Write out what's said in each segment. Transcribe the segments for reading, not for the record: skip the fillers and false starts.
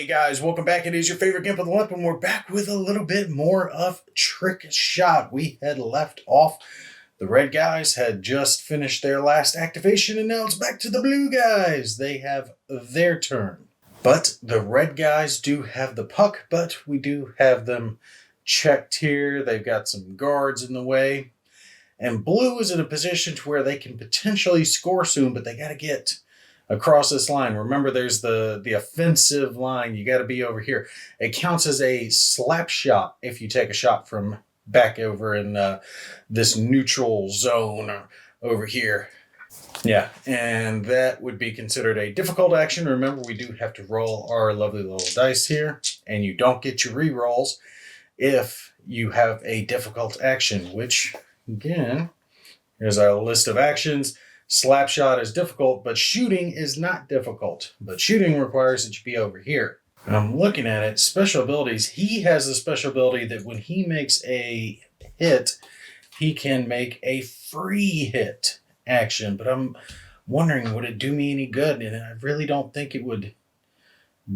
Hey guys, welcome back. It is your favorite Gimp of the Limp, and we're back with a little bit more of Trick Shot. We had left off. The red guys had just finished their last activation, and now it's back to the blue guys. They have their turn. But the red guys do have the puck, but we do have them checked here. They've got some guards in the way. And blue is in a position to where they can potentially score soon, but they got to get across this line. Remember, there's the offensive line. You got to be over here. It counts as a slap shot if you take a shot from back over in this neutral zone over here. Yeah, and that would be considered a difficult action. Remember, we do have to roll our lovely little dice here, and you don't get your re-rolls if you have a difficult action, which, again, here's our list of actions. Slap shot is difficult, but shooting is not difficult. But shooting requires that you be over here. I'm looking at it. Special abilities. He has a special ability that when he makes a hit, he can make a free hit action. But I'm wondering, would it do me any good? And I really don't think it would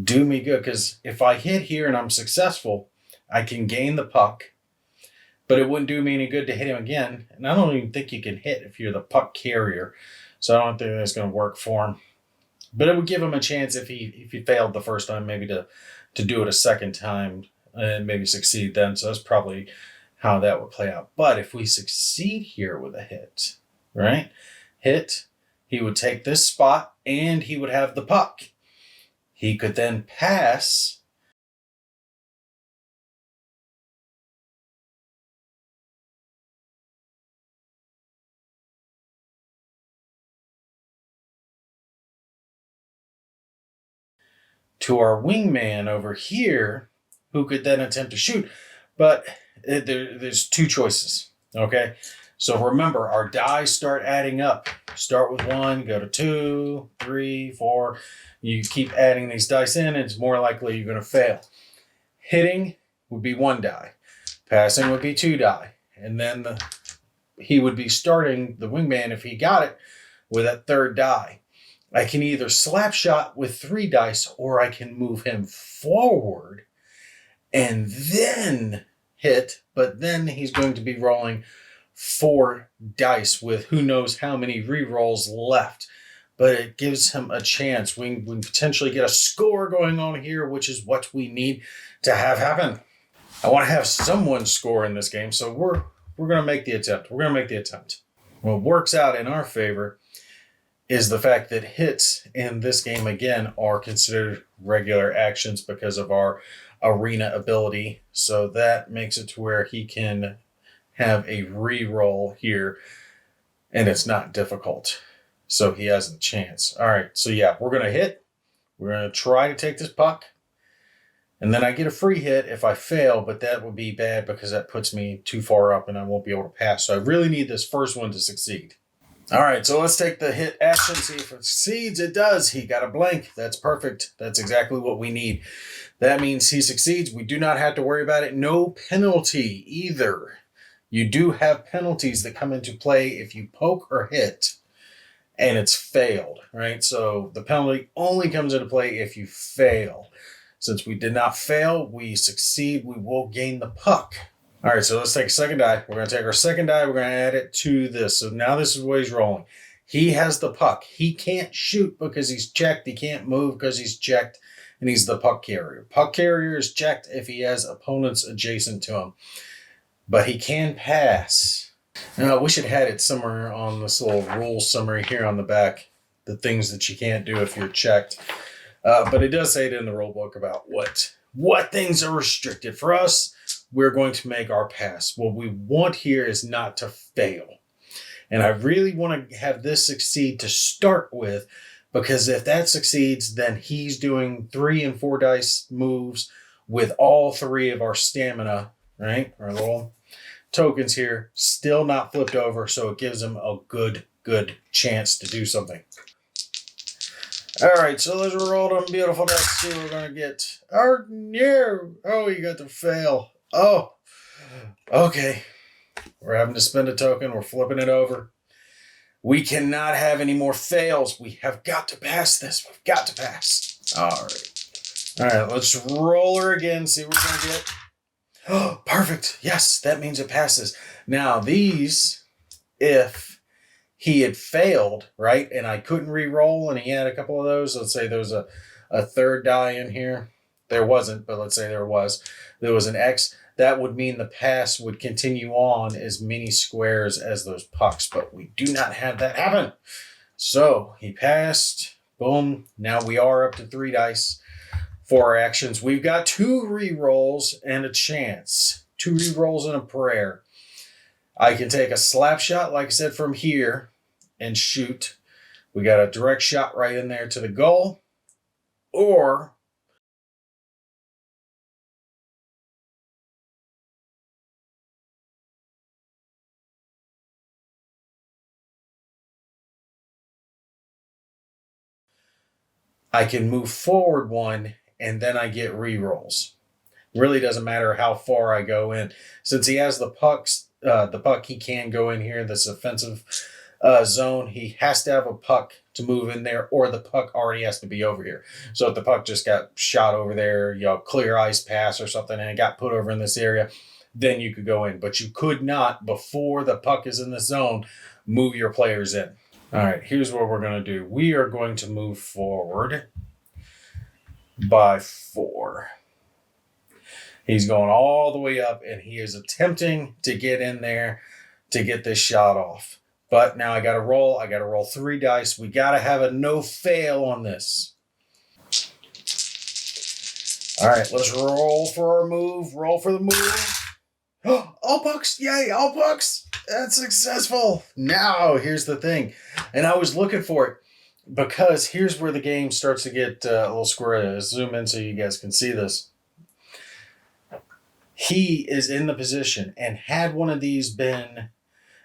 do me good, because if I hit here and I'm successful, I can gain the puck. But it wouldn't do me any good to hit him again. And I don't even think you can hit if you're the puck carrier. So I don't think that's going to work for him. But it would give him a chance if he failed the first time, maybe to do it a second time and maybe succeed then. So that's probably how that would play out. But if we succeed here with a hit, right? Hit, he would take this spot and he would have the puck. He could then pass to our wingman over here, who could then attempt to shoot. But there's two choices, okay? So remember, our dice start adding up. Start with 1, go to 2, 3, 4. You keep adding these dice in, and it's more likely you're going to fail. Hitting would be 1 die. Passing would be 2 die. And then he would be starting, the wingman, if he got it, with that 3rd die. I can either slap shot with 3 dice, or I can move him forward and then hit, but then he's going to be rolling 4 dice with who knows how many re-rolls left. But it gives him a chance. We potentially get a score going on here, which is what we need to have happen. I want to have someone score in this game, so we're going to make the attempt. We're going to make the attempt. What works out in our favor is the fact that hits in this game, again, are considered regular actions because of our arena ability. So that makes it to where he can have a re-roll here, and it's not difficult. So he has a chance. All right, so yeah, we're going to hit. We're going to try to take this puck. And then I get a free hit if I fail, but that would be bad because that puts me too far up and I won't be able to pass. So I really need this first one to succeed. All right, so let's take the hit action, see if it succeeds. It does. He got a blank. That's perfect. That's exactly what we need. That means he succeeds. We do not have to worry about it. No penalty either. You do have penalties that come into play if you poke or hit and it's failed, right? So the penalty only comes into play if you fail. Since we did not fail, we succeed. We will gain the puck. All right, so let's take a second die. We're going to take our second die. We're going to add it to this. So now this is what he's rolling. He has the puck. He can't shoot because he's checked. He can't move because he's checked, and he's the puck carrier. Puck carrier is checked if he has opponents adjacent to him, but he can pass. Now, I wish it had it somewhere on this little rule summary here on the back, the things that you can't do if you're checked. But it does say it in the rule book about what things are restricted. For us, we're going to make our pass. What we want here is not to fail. And I really want to have this succeed to start with, because if that succeeds, then he's doing 3 and 4 dice moves with all 3 of our stamina, right? Our little tokens here, still not flipped over, so it gives him a good chance to do something. All right, so let's roll them beautiful dice, see what we're going to get. Oh, you got to fail. Oh, okay. We're having to spend a token. We're flipping it over. We cannot have any more fails. We have got to pass this. We've got to pass. All right. All right, let's roll her again, see what we're going to get. Oh, perfect. Yes, that means it passes. Now, these, if he had failed, right, and I couldn't re-roll, and he had a couple of those, let's say there was a third die in here. There wasn't, but let's say there was. There was an X. That would mean the pass would continue on as many squares as those pucks, but we do not have that happen. So he passed. Boom. Now we are up to 3 dice for our actions. We've got 2 re-rolls and a chance. 2 re-rolls and a prayer. I can take a slap shot, like I said, from here and shoot. We got a direct shot right in there to the goal. Or I can move forward 1 and then I get re-rolls. Really doesn't matter how far I go in. Since he has the puck, he can go in here, this offensive zone. He has to have a puck to move in there, or the puck already has to be over here. So if the puck just got shot over there, clear ice pass or something, and it got put over in this area, then you could go in. But you could not, before the puck is in the zone, move your players in. All right, here's what we're going to do. We are going to move forward by 4. He's going all the way up, and he is attempting to get in there to get this shot off. But now I got to roll. I got to roll 3 dice. We got to have a no fail on this. All right, let's roll for our move. Roll for the move. All pucks. Yay, all pucks. That's successful. Now, here's the thing. And I was looking for it because here's where the game starts to get a little squirrely. Zoom in so you guys can see this. He is in the position, and had one of these been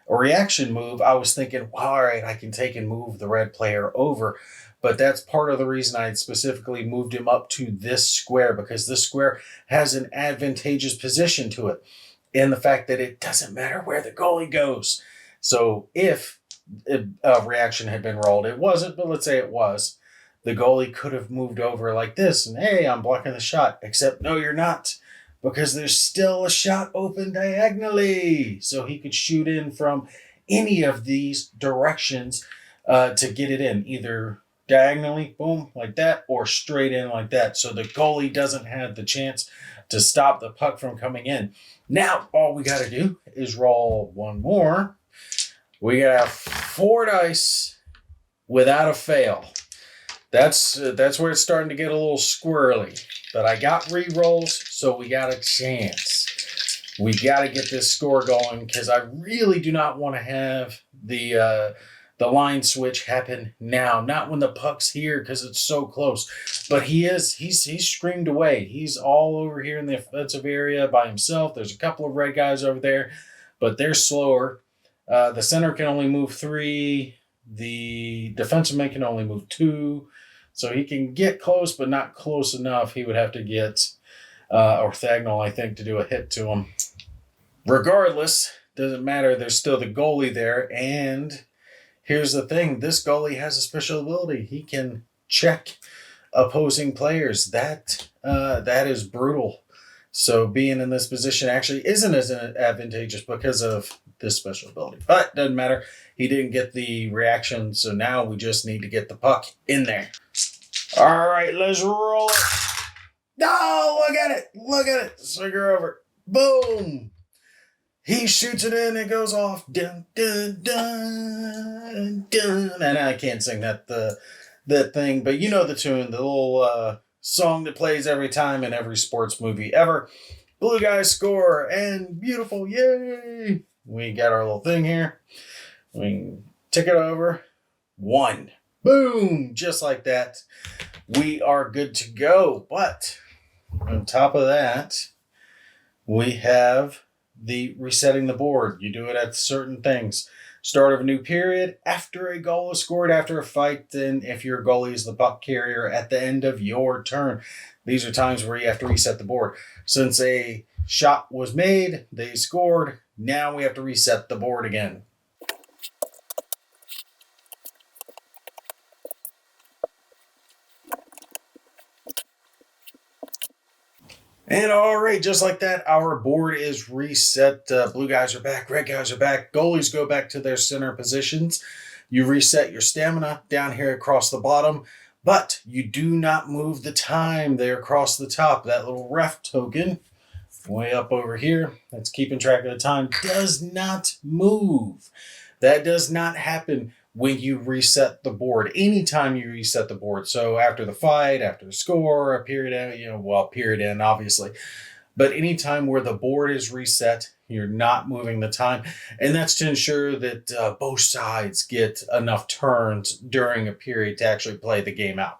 a reaction move, I was thinking, well, all right, I can take and move the red player over. But that's part of the reason I specifically moved him up to this square, because this square has an advantageous position to it in the fact that it doesn't matter where the goalie goes. So if a reaction had been rolled, it wasn't, but let's say it was, the goalie could have moved over like this, and hey, I'm blocking the shot, except no, you're not. Because there's still a shot open diagonally. So he could shoot in from any of these directions to get it in. Either diagonally, boom, like that, or straight in like that. So the goalie doesn't have the chance to stop the puck from coming in. Now, all we got to do is roll 1 more. We got 4 dice without a fail. That's where it's starting to get a little squirrely. But I got re-rolls, so we got a chance. We got to get this score going because I really do not want to have the line switch happen now. Not when the puck's here because it's so close. But he's screamed away. He's all over here in the offensive area by himself. There's a couple of red guys over there, but they're slower. The center can only move 3. The defensive man can only move 2. So he can get close, but not close enough. He would have to get orthogonal, I think, to do a hit to him. Regardless, doesn't matter. There's still the goalie there. And here's the thing. This goalie has a special ability. He can check opposing players. That is brutal. So being in this position actually isn't as advantageous because of this special ability. But doesn't matter. He didn't get the reaction, so now we just need to get the puck in there. All right, let's roll it. No, look at it. Look at it. Swigger over. Boom. He shoots it in. It goes off. Dun, dun, dun, dun. And I can't sing that thing, but you know the tune, the little song that plays every time in every sports movie ever. Blue guys score and beautiful. Yay. We got our little thing here. We can tick it over. 1. Boom. Just like that. We are good to go. But on top of that, we have the resetting the board. You do it at certain things. Start of a new period, after a goal is scored, after a fight, then if your goalie is the puck carrier at the end of your turn. These are times where you have to reset the board. Since a shot was made, they scored, now we have to reset the board again. And all right, just like that, our board is reset. Blue guys are back, red guys are back. Goalies go back to their center positions. You reset your stamina down here across the bottom, but you do not move the time there across the top. That little ref token way up over here that's keeping track of the time does not move. That does not happen when you reset the board. Anytime you reset the board. So after the fight, after the score, a period end, period end, obviously. But anytime where the board is reset, you're not moving the time. And that's to ensure that both sides get enough turns during a period to actually play the game out.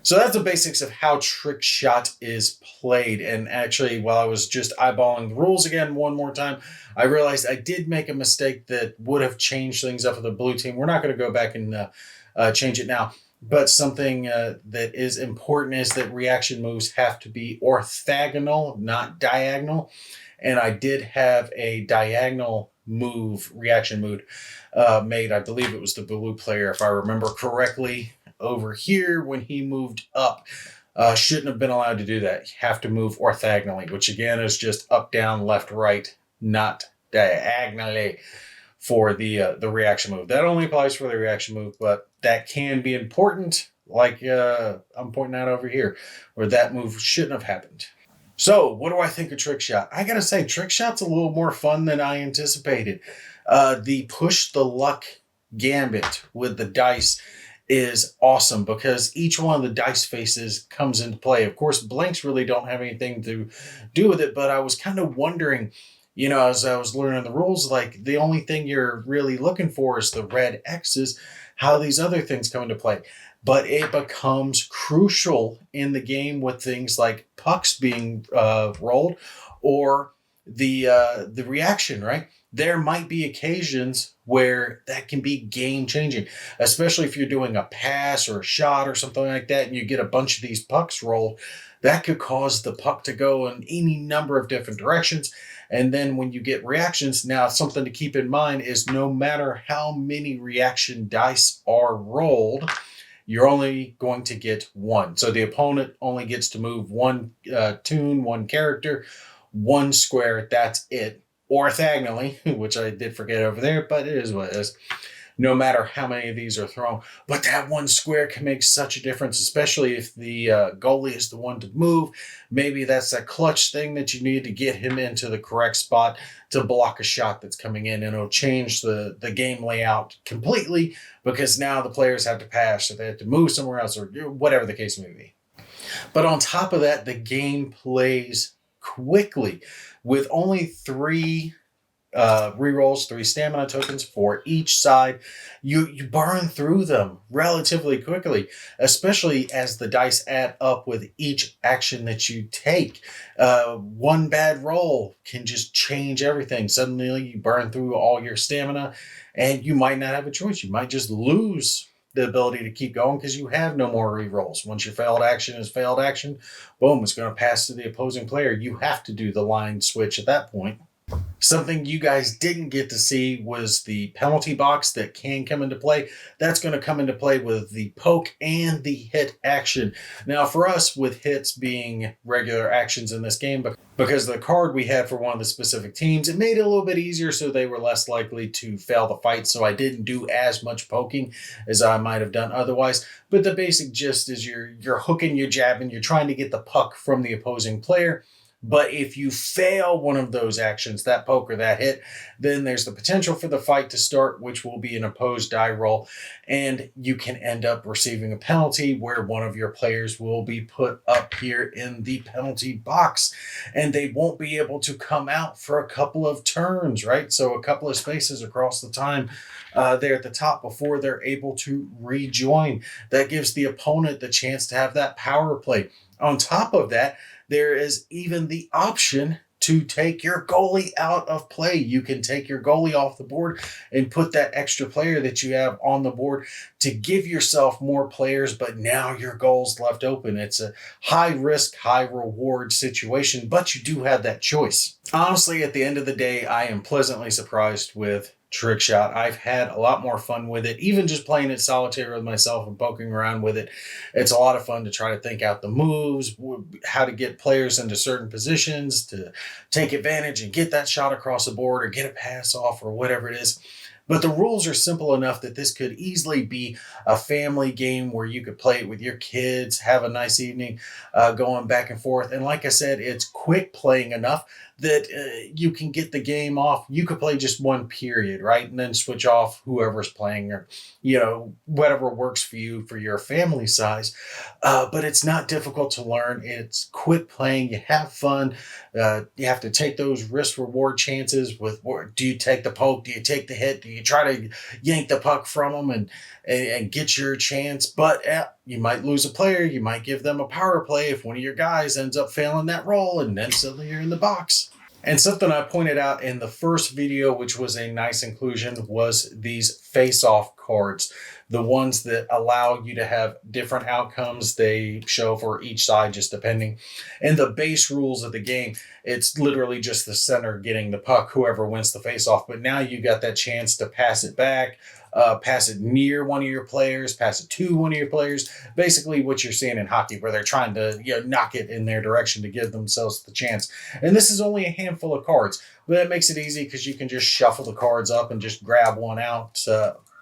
So that's the basics of how Trick Shot is played. And actually, while I was just eyeballing the rules again one more time, I realized I did make a mistake that would have changed things up for the blue team. We're not going to go back and change it now. But something that is important is that reaction moves have to be orthogonal, not diagonal. And I did have a diagonal reaction move made. I believe it was the blue player, if I remember correctly. Over here, when he moved up, shouldn't have been allowed to do that. You have to move orthogonally, which again is just up, down, left, right, not diagonally for the reaction move. That only applies for the reaction move, but that can be important, like I'm pointing out over here, where that move shouldn't have happened. So, what do I think of Trick Shot? I gotta say, Trick Shot's a little more fun than I anticipated. The push the luck gambit with the dice is awesome because each one of the dice faces comes into play. Of course, blanks really don't have anything to do with it, but I was kind of wondering, as I was learning the rules, like the only thing you're really looking for is the red X's, how these other things come into play. But it becomes crucial in the game with things like pucks being rolled or the reaction, right? There might be occasions where that can be game changing, especially if you're doing a pass or a shot or something like that, and you get a bunch of these pucks rolled. That could cause the puck to go in any number of different directions. And then when you get reactions, now something to keep in mind is no matter how many reaction dice are rolled, you're only going to get one. So the opponent only gets to move one toon, one character, one square. That's it. Orthogonally, which I did forget over there, but it is what it is. No matter how many of these are thrown. But that one square can make such a difference, especially if the goalie is the one to move. Maybe that's a clutch thing that you need to get him into the correct spot to block a shot that's coming in. And it'll change the game layout completely because now the players have to pass or they have to move somewhere else or whatever the case may be. But on top of that, the game plays quickly with only 3 rerolls, 3 stamina tokens for each side. You burn through them relatively quickly, especially as the dice add up with each action that you take. One bad roll can just change everything. Suddenly you burn through all your stamina and you might not have a choice. You might just lose the ability to keep going because you have no more rerolls. Once your failed action is failed action, boom, it's going to pass to the opposing player. You have to do the line switch at that point. Something you guys didn't get to see was the penalty box that can come into play. That's going to come into play with the poke and the hit action. Now, for us, with hits being regular actions in this game, because the card we had for one of the specific teams, it made it a little bit easier so they were less likely to fail the fight. So I didn't do as much poking as I might have done otherwise. But the basic gist is you're hooking, you're jabbing, you're trying to get the puck from the opposing player. But if you fail one of those actions, that poke or that hit, then there's the potential for the fight to start, which will be an opposed die roll. And you can end up receiving a penalty where one of your players will be put up here in the penalty box. And they won't be able to come out for a couple of turns, right? So a couple of spaces across the time there at the top before they're able to rejoin. That gives the opponent the chance to have that power play. On top of that, there is even the option to take your goalie out of play. You can take your goalie off the board and put that extra player that you have on the board to give yourself more players, but now your goal's left open. It's a high risk, high reward situation, but you do have that choice. Honestly, at the end of the day, I am pleasantly surprised with trick shot. I've had a lot more fun with it, even just playing it solitaire with myself and poking around with it. It's a lot of fun to try to think out the moves, how to get players into certain positions to take advantage and get that shot across the board or get a pass off or whatever it is. But the rules are simple enough that this could easily be a family game where you could play it with your kids, have a nice evening going back and forth. And like I said, it's quick playing enough that you can get the game off. You could play just one period, right? And then switch off whoever's playing or, whatever works for you for your family size. But it's not difficult to learn. It's quick playing. You have fun. You have to take those risk reward chances with, do you take the poke? Do you take the hit? Do you try to yank the puck from them and get your chance? But you might lose a player. You might give them a power play if one of your guys ends up failing that role, and then suddenly you're in the box. And something I pointed out in the first video, which was a nice inclusion, was these face-off cards. The ones that allow you to have different outcomes they show for each side, just depending. And the base rules of the game, it's literally just the center getting the puck, whoever wins the face-off. But now you got that chance to pass it back, pass it near one of your players, pass it to one of your players. Basically what you're seeing in hockey, where they're trying to knock it in their direction to give themselves the chance. And this is only a handful of cards, but that makes it easy because you can just shuffle the cards up and just grab one out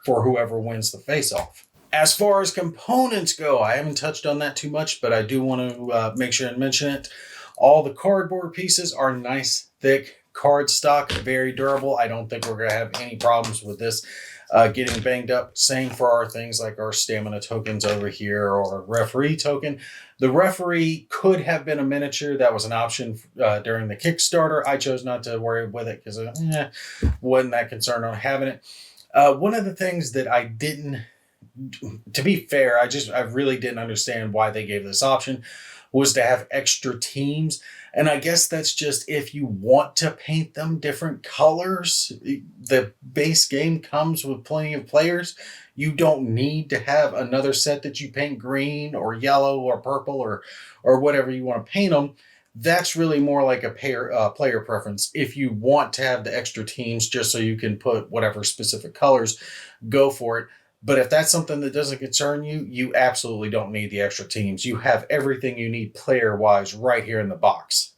for whoever wins the face-off. As far as components go, I haven't touched on that too much, but I do want to make sure and mention it. All the cardboard pieces are nice, thick cardstock, very durable. I don't think we're going to have any problems with this getting banged up. Same for our things like our stamina tokens over here or referee token. The referee could have been a miniature. That was an option during the Kickstarter. I chose not to worry with it because I wasn't that concerned on having it. One of the things that I didn't, to be fair, I really didn't understand why they gave this option was to have extra teams. And I guess that's just if you want to paint them different colors. The base game comes with plenty of players. You don't need to have another set that you paint green or yellow or purple or whatever you want to paint them. That's really more like a player preference. If you want to have the extra teams just so you can put whatever specific colors, go for it. But if that's something that doesn't concern you, you absolutely don't need the extra teams. You have everything you need player-wise right here in the box.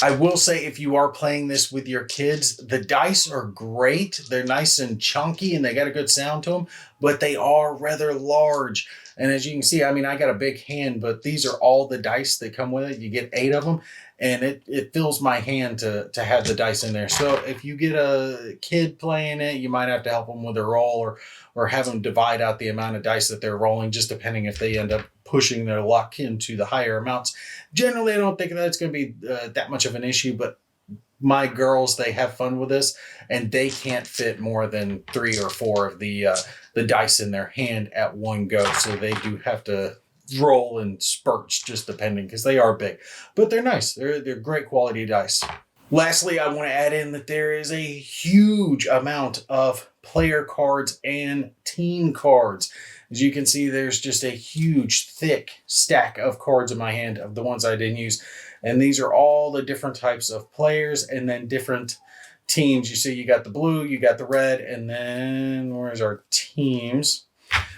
I will say if you are playing this with your kids, the dice are great. They're nice and chunky and they got a good sound to them, but they are rather large. And as you can see, I mean, I got a big hand, but these are all the dice that come with it. You get 8 of them, and it fills my hand to have the dice in there. So if you get a kid playing it, you might have to help them with a roll or have them divide out the amount of dice that they're rolling, just depending if they end up pushing their luck into the higher amounts. Generally, I don't think that's going to be that much of an issue, but my girls, they have fun with this, and they can't fit more than 3 or 4 of the dice in their hand at one go. So they do have to roll in spurts, just depending, because they are big. But they're nice. They're great quality dice. Lastly, I want to add in that there is a huge amount of player cards and team cards. As you can see, there's just a huge, thick stack of cards in my hand of the ones I didn't use. And these are all the different types of players and then different teams. You see, you got the blue, you got the red, and then where's our teams?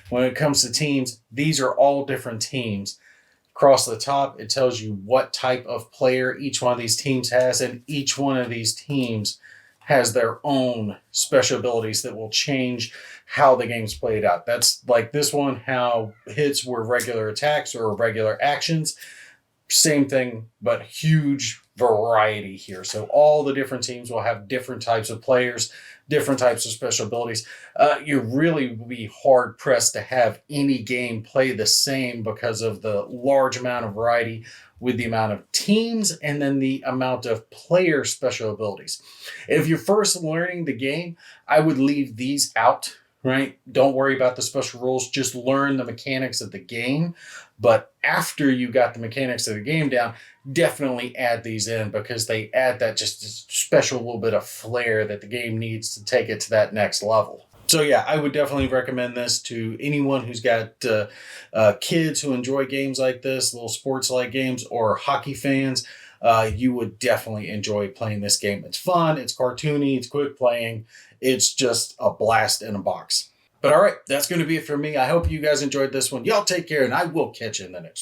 When it comes to teams, these are all different teams. Across the top, it tells you what type of player each one of these teams has, and each one of these teams has their own special abilities that will change how the game's played out. That's like this one, how hits were regular attacks or regular actions. Same thing, but huge variety here. So all the different teams will have different types of players, different types of special abilities. You really will be hard pressed to have any game play the same because of the large amount of variety with the amount of teams and then the amount of player special abilities. If you're first learning the game, I would leave these out, right? Don't worry about the special rules. Just learn the mechanics of the game. But after you got the mechanics of the game down, definitely add these in because they add that just special little bit of flair that the game needs to take it to that next level. So yeah, I would definitely recommend this to anyone who's got kids who enjoy games like this, little sports-like games, or hockey fans. you would definitely enjoy playing this game. It's fun, it's cartoony, it's quick playing. It's just a blast in a box. But all right, that's going to be it for me. I hope you guys enjoyed this one. Y'all take care, and I will catch you in the next one.